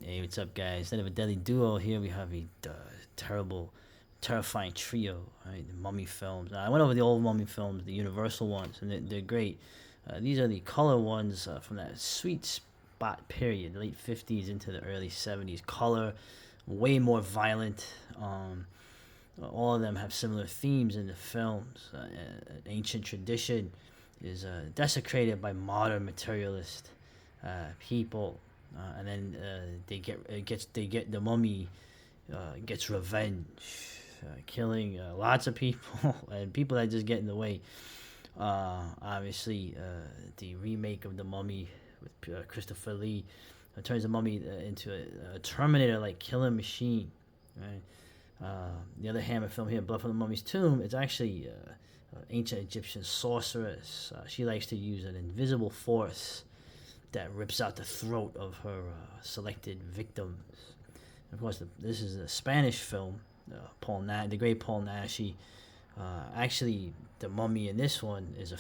Hey, what's up, guys? Instead of a deadly duo, here we have a terrible, terrifying trio. Right, the Mummy films. I went over the old Mummy films, the Universal ones, and they're great. These are the color ones from that sweet spot period, late '50s into the early '70s. Color, way more violent. All of them have similar themes in the films. Ancient tradition is desecrated by modern materialist people, and then they get the mummy gets revenge, killing lots of people and people that just get in the way. Obviously, the remake of the Mummy with Christopher Lee turns the mummy into a Terminator-like killing machine. Right. The other Hammer film here, Blood from the Mummy's Tomb, it's actually ancient Egyptian sorceress. She likes to use an invisible force that rips out the throat of her selected victims. Of course, this is a Spanish film. The great Paul Naschy. Actually, the mummy in this one is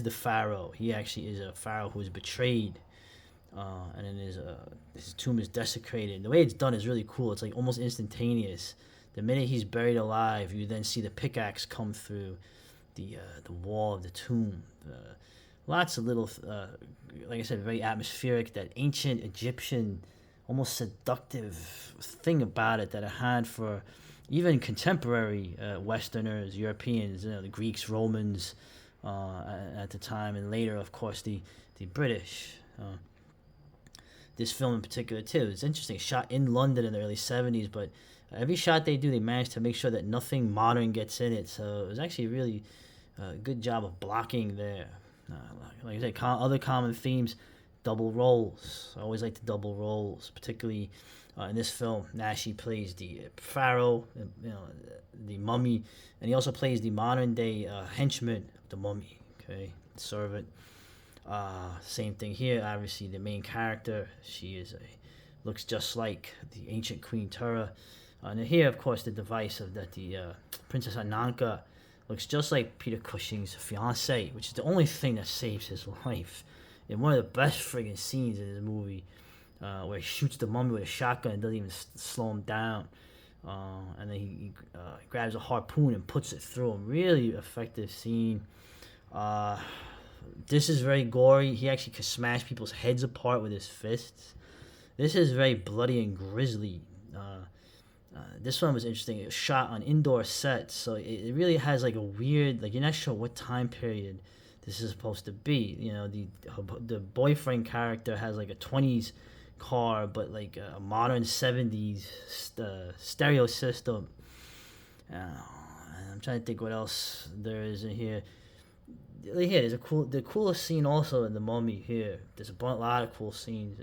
the pharaoh. He actually is a pharaoh who is betrayed, and then his tomb is desecrated. The way it's done is really cool. It's like almost instantaneous. The minute he's buried alive, you then see the pickaxe come through the wall of the tomb. Lots of little, like I said, very atmospheric. That ancient Egyptian, almost seductive thing about it that it had for even contemporary Westerners, Europeans, the Greeks, Romans at the time, and later, of course, the British. This film in particular too, it's interesting. Shot in London in the early '70s, but every shot they do, they manage to make sure that nothing modern gets in it. So it was actually a really good job of blocking there. Like I said, other common themes, double roles. I always like the double roles, particularly in this film. Naschy plays the pharaoh, the mummy, and he also plays the modern day henchman of the mummy. Okay, servant. Same thing here. Obviously, the main character, she looks just like the ancient Queen Tura. And here, of course, the device of that the Princess Ananka looks just like Peter Cushing's fiance, which is the only thing that saves his life. In one of the best friggin' scenes in this movie, where he shoots the mummy with a shotgun and doesn't even slow him down. And then he grabs a harpoon and puts it through him. Really effective scene. This is very gory. He actually can smash people's heads apart with his fists. This is very bloody and grisly. This one was interesting. It was shot on indoor sets, so it really has like a weird, like you're not sure what time period this is supposed to be. The boyfriend character has like a '20s car, but like a modern '70s stereo system. I'm trying to think what else there is in here. Here, the coolest scene also in the Mummy. Here, there's a lot of cool scenes.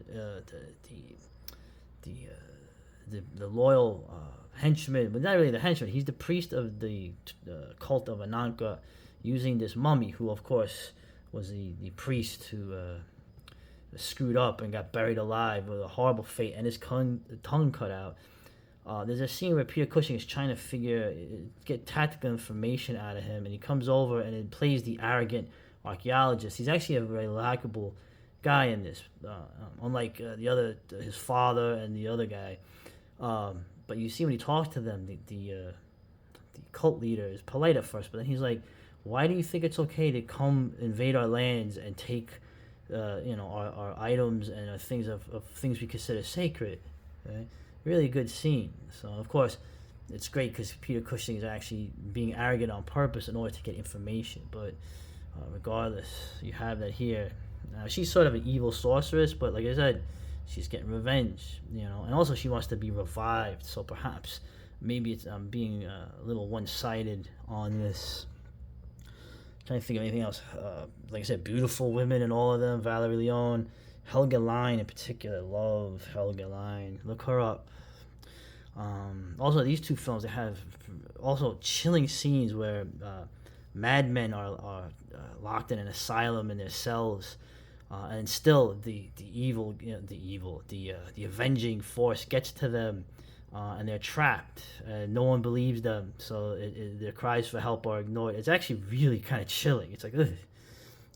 The loyal henchman, but not really the henchman. He's the priest of the cult of Ananka, using this mummy, who of course was the priest who screwed up and got buried alive with a horrible fate and his tongue cut out. There's a scene where Peter Cushing is trying to get tactical information out of him, and he comes over and it plays the arrogant archaeologist. He's actually a very likable guy in this, unlike his father and the other guy. But you see when he talks to them, the cult leader is polite at first, but then he's like, "Why do you think it's okay to come invade our lands and take, our items and things of things we consider sacred?" Right? Really good scene. So of course, it's great because Peter Cushing is actually being arrogant on purpose in order to get information. But regardless, you have that here. She's sort of an evil sorceress, but like I said, she's getting revenge, and also she wants to be revived. So perhaps, maybe it's being a little one-sided on this. Trying to think of anything else. Like I said, beautiful women in all of them. Valerie Leone, Helga Line in particular. Love Helga Line. Look her up. Also, these two films, they have also chilling scenes where madmen are locked in an asylum in their cells. And still, the avenging force gets to them, and they're trapped, and no one believes them. So their cries for help are ignored. It's actually really kind of chilling. It's like, ugh.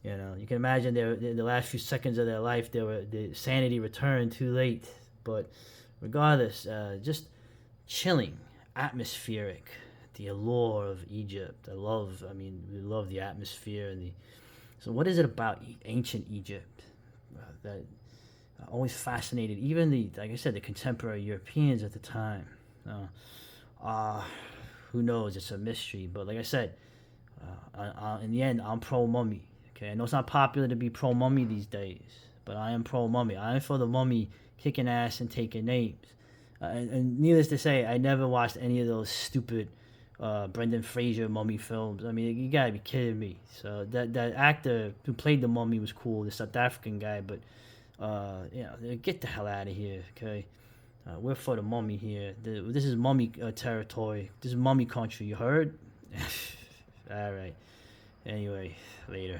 You can imagine the last few seconds of their life, the sanity returned too late. But regardless, just chilling, atmospheric, the allure of Egypt. We love the atmosphere and the. So, what is it about ancient Egypt that always fascinated even like I said, the contemporary Europeans at the time? Who knows? It's a mystery. But like I said, in the end, I'm pro mummy. Okay, I know it's not popular to be pro mummy these days, but I am pro mummy. I am for the mummy kicking ass and taking names. And needless to say, I never watched any of those stupid Brendan Fraser mummy films. I mean, you gotta be kidding me. So that actor who played the mummy was cool, the South African guy, but get the hell out of here, okay? We're for the mummy here. This is mummy territory. This is mummy country. You heard? All right. Anyway, later.